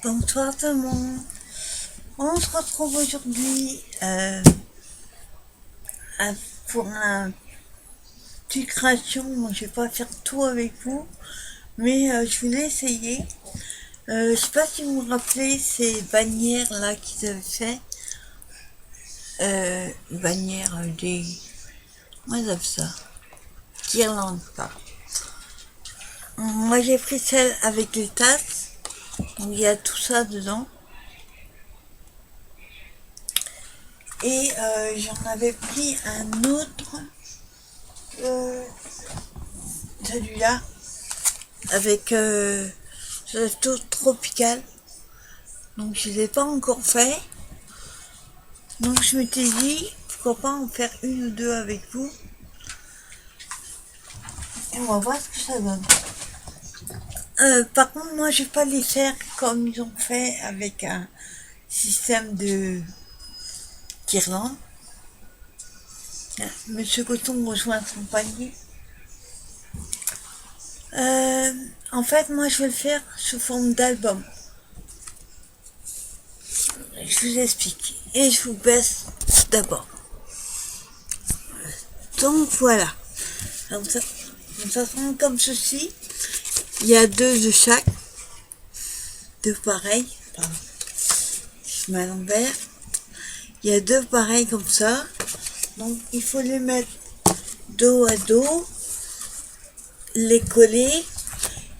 Bonsoir tout le monde. On se retrouve aujourd'hui pour un petit création. Moi, je vais pas faire tout avec vous, mais je voulais essayer. Je sais pas si vous vous rappelez ces bannières là qu'ils avaient fait. Bannières des... Comment ils appellent ça? Guirlandes, pas. Moi, j'ai pris celle avec les tasses. Donc, il y a tout ça dedans. Et j'en avais pris un autre, celui-là, avec ce taux tropical. Donc je ne l'ai pas encore fait. Donc je m'étais dit, pourquoi pas en faire une ou deux avec vous. Et on va voir ce que ça donne. Par contre, moi je vais pas les faire comme ils ont fait avec un système de guirlande. Monsieur Coton rejoint son panier. En fait, moi je vais le faire sous forme d'album. Je vous explique. Et je vous baisse d'abord. Donc voilà. Donc ça sent comme ceci. Il y a deux de chaque. Deux pareils. Pardon. Je mets à l'envers. Il y a deux pareils comme ça. Donc il faut les mettre dos à dos. Les coller.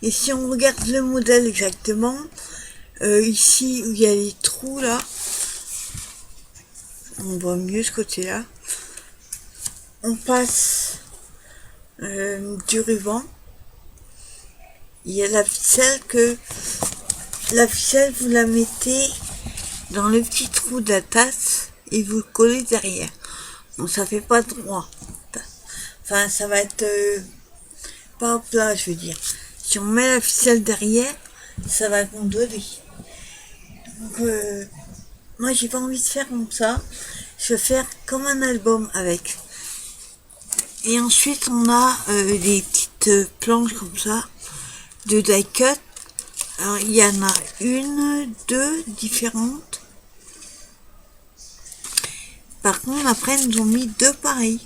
Et si on regarde le modèle exactement, ici où il y a les trous là, on voit mieux ce côté-là. On passe du ruban. Il y a la ficelle vous la mettez dans le petit trou de la tasse et vous collez derrière. Donc ça fait pas droit. Enfin, ça va être pas plat, je veux dire. Si on met la ficelle derrière, ça va gondoler. Donc moi j'ai pas envie de faire comme ça. Je vais faire comme un album avec. Et ensuite on a des petites planches comme ça de die cut. Alors il y en a une, deux différentes. Par contre après ils nous ont mis deux pareils.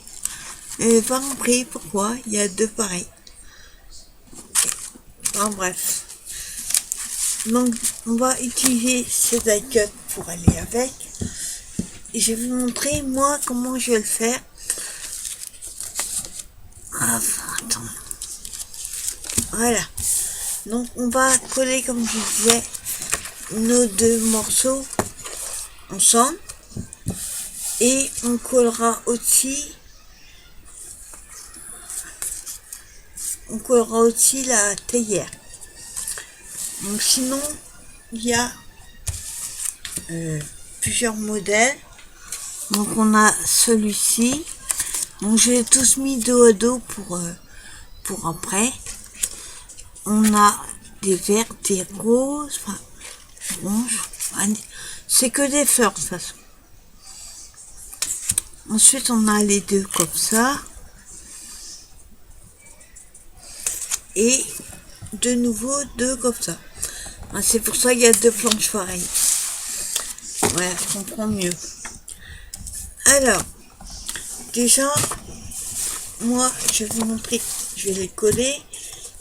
Pas compris pourquoi il y a deux pareils. En bref. Donc on va utiliser ces die cut pour aller avec. Et je vais vous montrer moi comment je vais le faire. Attends. Voilà. Donc on va coller, comme je disais, nos deux morceaux ensemble. Et on collera aussi la théière. Donc sinon, il y a plusieurs modèles. Donc on a celui-ci. Donc je l'ai tous mis dos à dos pour après. On a des verts, des roses, enfin, orange. C'est que des fleurs de toute façon. Ensuite on a les deux comme ça. Et de nouveau deux comme ça. C'est pour ça qu'il y a deux planches pareilles. Voilà, je comprends mieux. Alors, déjà, moi, je vais vous montrer, je vais les coller,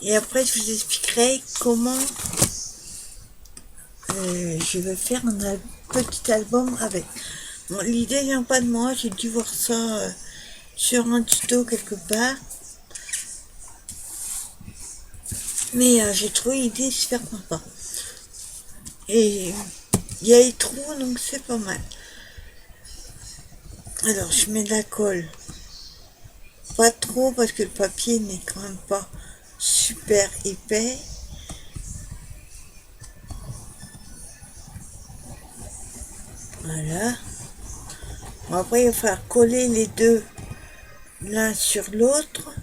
et après, je vous expliquerai comment je vais faire un petit album avec. Bon, l'idée vient pas de moi, j'ai dû voir ça sur un tuto quelque part. Mais j'ai trouvé l'idée super sympa. Et il y a les trous, donc c'est pas mal. Alors, je mets de la colle. Pas trop, parce que le papier n'est quand même pas super épais. Voilà. Bon, après, il va falloir coller les deux l'un sur l'autre.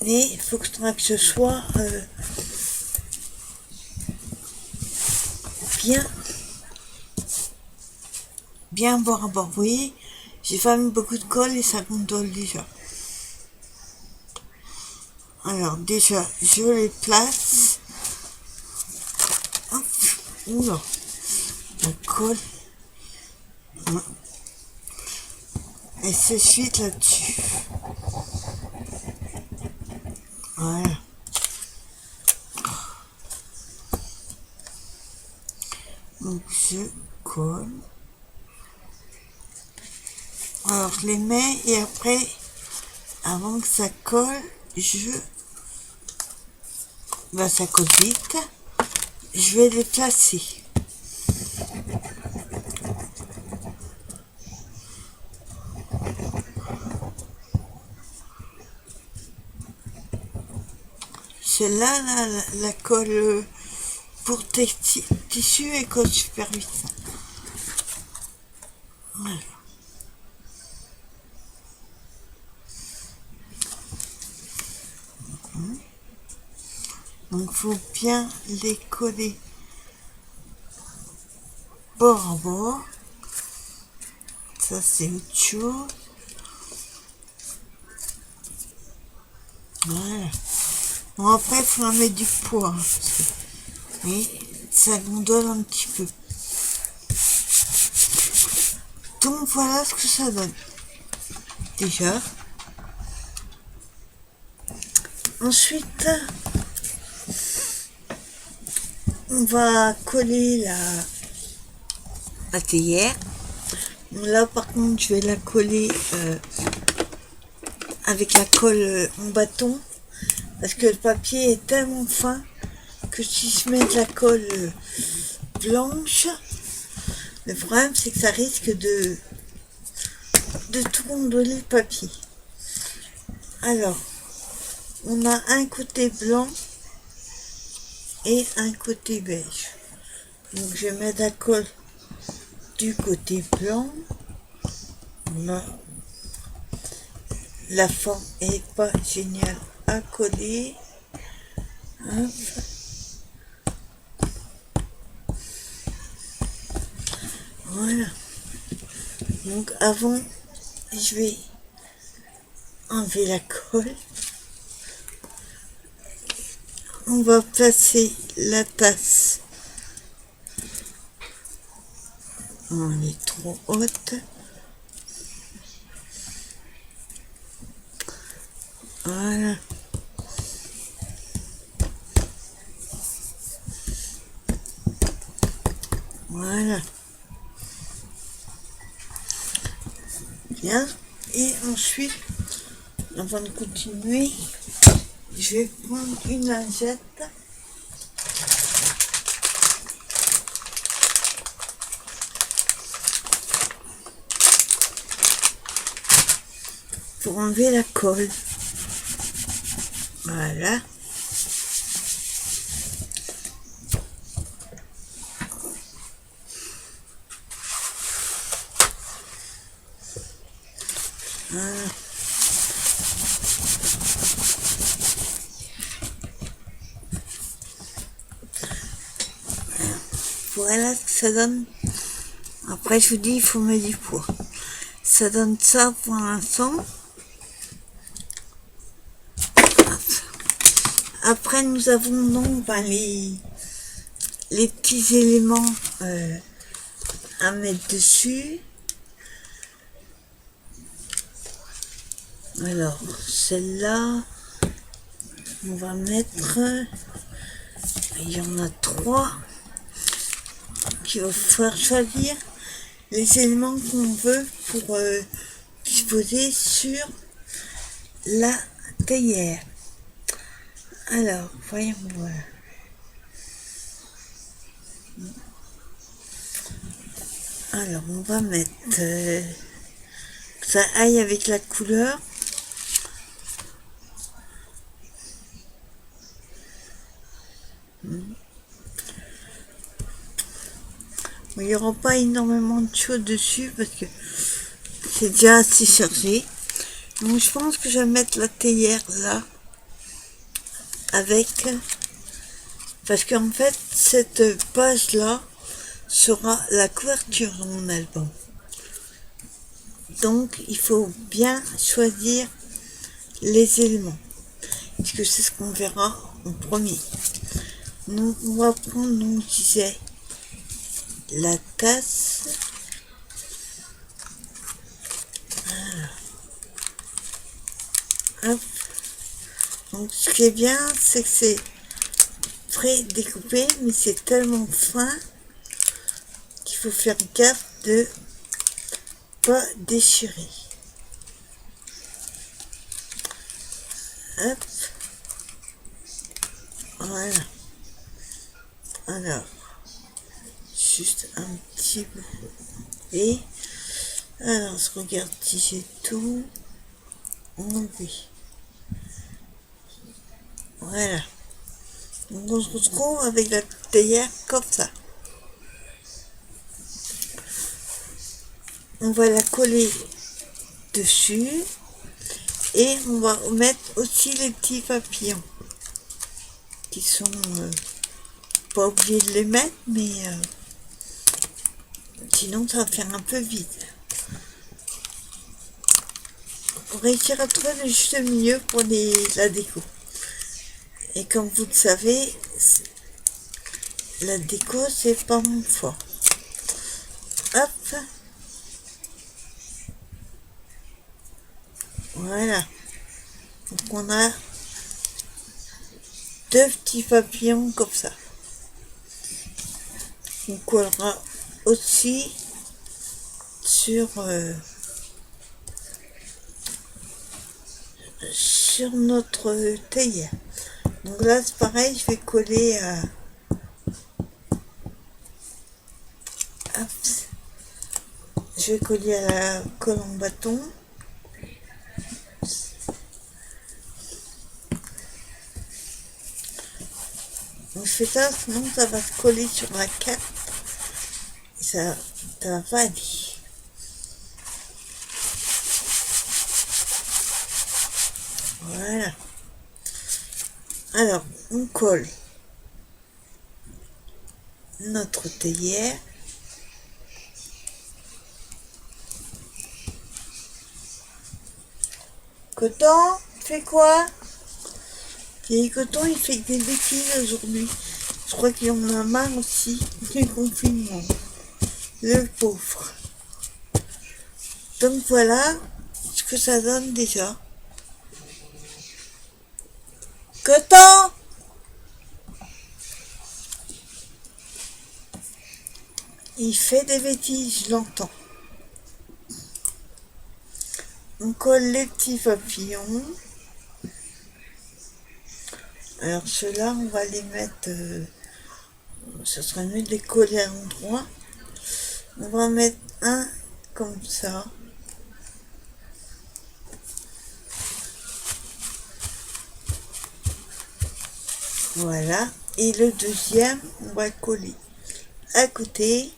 Et il faut que ce soit bien bord à bord. Vous voyez, j'ai pas mis beaucoup de colle et ça gondole déjà. Alors déjà, je les place. Hop. Oula, la colle. Et c'est suite là-dessus. Voilà. Donc je colle. Alors je les mets et après, avant que ça colle, ça colle vite. Je vais les placer. Celle-là, la colle pour tissu et colle super vite. Voilà. Donc faut bien les coller bord à bord. Ça c'est autre chose. Voilà. Bon après il faut en mettre du poids. Mais ça gondole un petit peu. Donc voilà ce que ça donne. Déjà. Ensuite, on va coller la théière. Là par contre je vais la coller avec la colle en bâton parce que le papier est tellement fin que si je mets de la colle blanche, le problème c'est que ça risque de tout gondoler le papier. Alors on a un côté blanc et un côté beige. Donc je mets de la colle du côté blanc. Là, la forme est pas géniale à coller. Hop. Voilà. Donc avant, je vais enlever la colle. On va placer la tasse. Elle est trop haute. Voilà. Voilà. Bien. Et ensuite, avant de continuer, je vais prendre une lingette. Pour enlever la colle. Voilà. Voilà. Voilà ce que ça donne. Après je vous dis il faut mettre du poids. Ça donne ça pour l'instant. Après nous avons donc les petits éléments à mettre dessus. Alors celle-là on va mettre, il y en a 3 qu'il va falloir choisir les éléments qu'on veut pour disposer sur la théière. Alors voyons voir. Alors on va mettre que ça aille avec la couleur. Il n'y aura pas énormément de choses dessus parce que c'est déjà assez chargé. Donc je pense que je vais mettre la théière là avec, parce qu'en fait cette page là sera la couverture de mon album. Donc il faut bien choisir les éléments puisque c'est ce qu'on verra en premier. Donc on va prendre, donc je disais, la tasse. Hop. Donc ce qui est bien, c'est que c'est pré-découpé, mais c'est tellement fin qu'il faut faire gaffe de pas déchirer. Hop. Voilà. Alors, juste un petit peu. Et alors, je regarde si j'ai tout enlevé. Voilà. Donc on se retrouve avec la théière comme ça. On va la coller dessus et on va mettre aussi les petits papillons qui sont pas obligés de les mettre, mais sinon ça va faire un peu vide. On réussira à trouver le juste milieu pour la déco. Et comme vous le savez, la déco c'est pas mon fort. Hop. Voilà. Donc on a deux petits papillons comme ça. On collera aussi sur notre théière. Donc là c'est pareil, je vais coller je vais coller à la colle en bâton. Donc je fais ça, sinon ça va se coller sur la carte et ça va pas aller. Voilà. Alors, on colle notre théière. Coton, tu fais quoi? Et Coton, il fait des bêtises aujourd'hui. Je crois qu'il en a marre aussi du confinement. Le pauvre. Donc voilà ce que ça donne déjà. Coton! Il fait des bêtises, je l'entends. On colle les petits papillons. Alors ceux-là, on va les mettre... ce serait mieux de les coller à l'endroit. On va mettre un comme ça. Voilà. Et le deuxième, on va le coller à côté.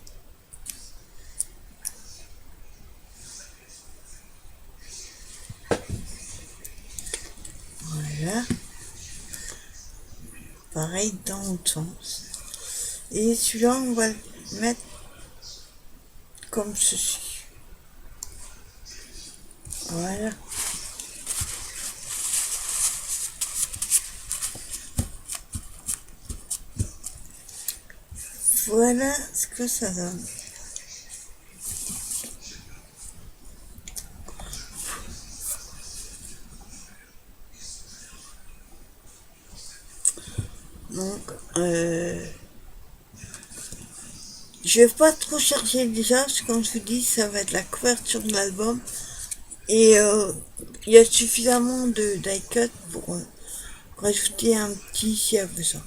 Voilà. Pareil dans l'autre sens. Et celui-là, on va le mettre comme ceci. Voilà. Voilà ce que ça donne. Donc, je vais pas trop chercher déjà, parce que comme je vous dis, ça va être la couverture de l'album. Et il y a suffisamment de die-cut pour rajouter un petit s'il y a besoin.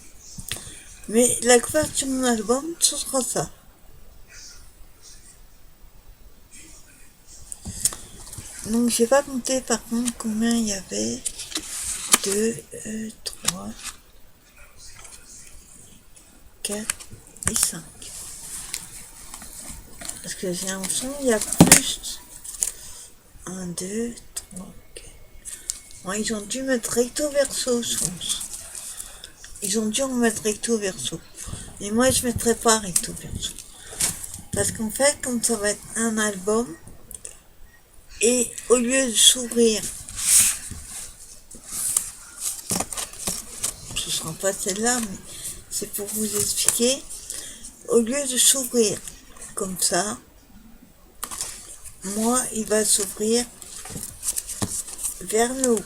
Mais la couverture de mon album, ce sera ça. Donc j'ai pas compté par contre combien il y avait. 2, 3, 4 et 5. Parce que j'ai l'impression qu'il y a plus. 1, 2, 3, 4. Bon, ils ont dû mettre recto verso, je pense. Ils ont dû en mettre recto verso. Et moi, je mettrai pas recto verso. Parce qu'en fait, comme ça va être un album, et au lieu de s'ouvrir, ce sera pas celle-là, mais c'est pour vous expliquer, au lieu de s'ouvrir comme ça, moi il va s'ouvrir vers le haut.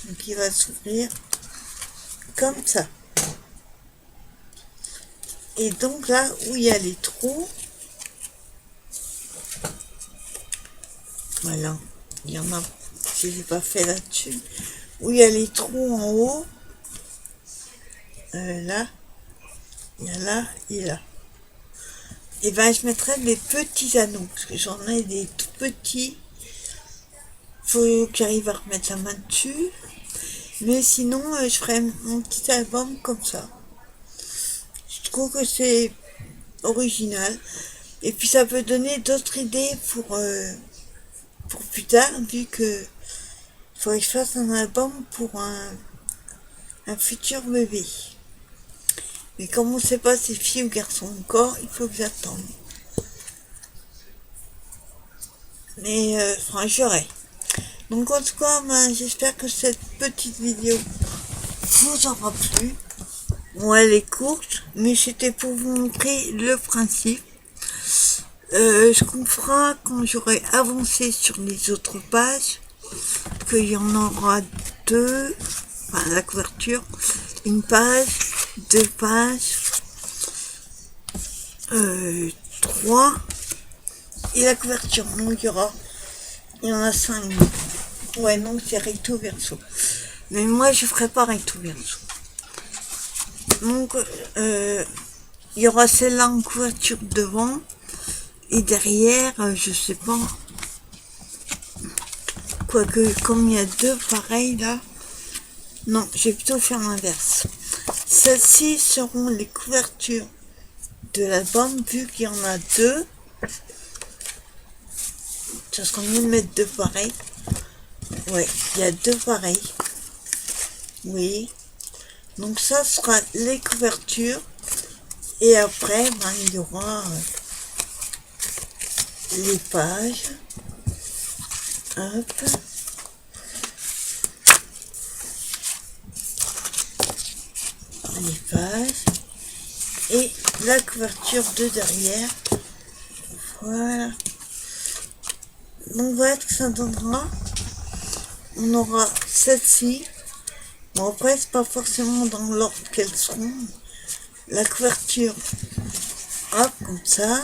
Donc il va s'ouvrir comme ça. Et donc là où il y a les trous, voilà, il y en a, je n'ai pas fait là-dessus, où il y a les trous en haut, là, il y a là et là. Et ben je mettrai des petits anneaux, parce que j'en ai des tout petits. Faut que j'arrive à remettre la main dessus. Mais sinon, je ferai mon petit album comme ça. Je trouve que c'est original. Et puis ça peut donner d'autres idées pour plus tard, vu que il faudrait que je fasse un album pour un futur bébé. Mais comme on ne sait pas si c'est fille ou garçon encore, il faut que j'attende. Mais enfin, j'aurai. Donc en tout cas, j'espère que cette petite vidéo vous aura plu. Bon, elle est courte, mais c'était pour vous montrer le principe. Ce qu'on fera quand j'aurai avancé sur les autres pages, qu'il y en aura deux, enfin la couverture, une page, deux pages, trois, et la couverture, donc il y en a 5. Ouais, non, c'est recto verso. Mais moi, je ferai pas recto verso. Donc, il y aura celle-là en couverture devant. Et derrière, je sais pas. Quoique, comme il y a deux pareils là. Non, je vais plutôt faire l'inverse. Celles-ci seront les couvertures de l'album, vu qu'il y en a deux. Ça sera mieux de mettre deux pareils. Ouais, il y a deux pareils. Oui. Donc ça sera les couvertures. Et après, il y aura les pages. Hop. Les pages. Et la couverture de derrière. Voilà. Donc voilà ce que ça donnera. On aura celle-ci. Bon, après, c'est pas forcément dans l'ordre qu'elles seront. La couverture, hop, comme ça.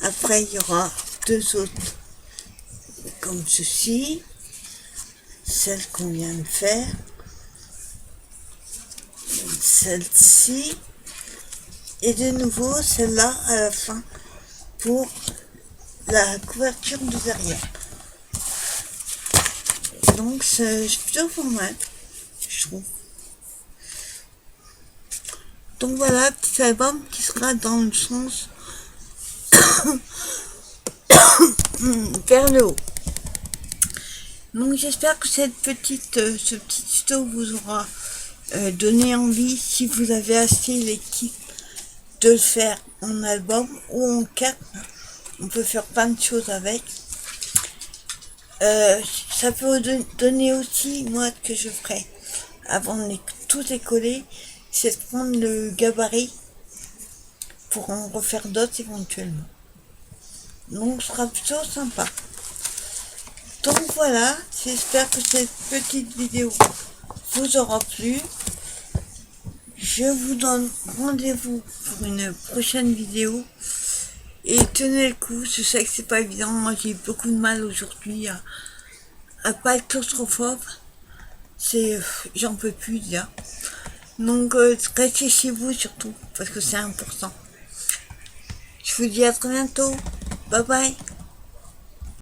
Après, il y aura deux autres comme ceci. Celle qu'on vient de faire. Celle-ci. Et de nouveau, celle-là à la fin pour la couverture de derrière. Donc, c'est plutôt pas mal, je trouve. Donc voilà, petit album qui sera dans le sens vers le haut. Donc j'espère que ce petit tuto vous aura donné envie, si vous avez acheté les kits, de le faire en album ou en 4. On peut faire plein de choses avec. Ça peut donner aussi, moi, que je ferai avant de tout écoller, c'est de prendre le gabarit pour en refaire d'autres éventuellement. Donc ce sera plutôt sympa. Donc voilà, j'espère que cette petite vidéo vous aura plu. Je vous donne rendez-vous pour une prochaine vidéo. Et tenez le coup, je sais que c'est pas évident, moi j'ai eu beaucoup de mal aujourd'hui à pas être claustrophobe. J'en peux plus déjà. Donc restez chez vous surtout, parce que c'est important. Je vous dis à très bientôt. Bye bye.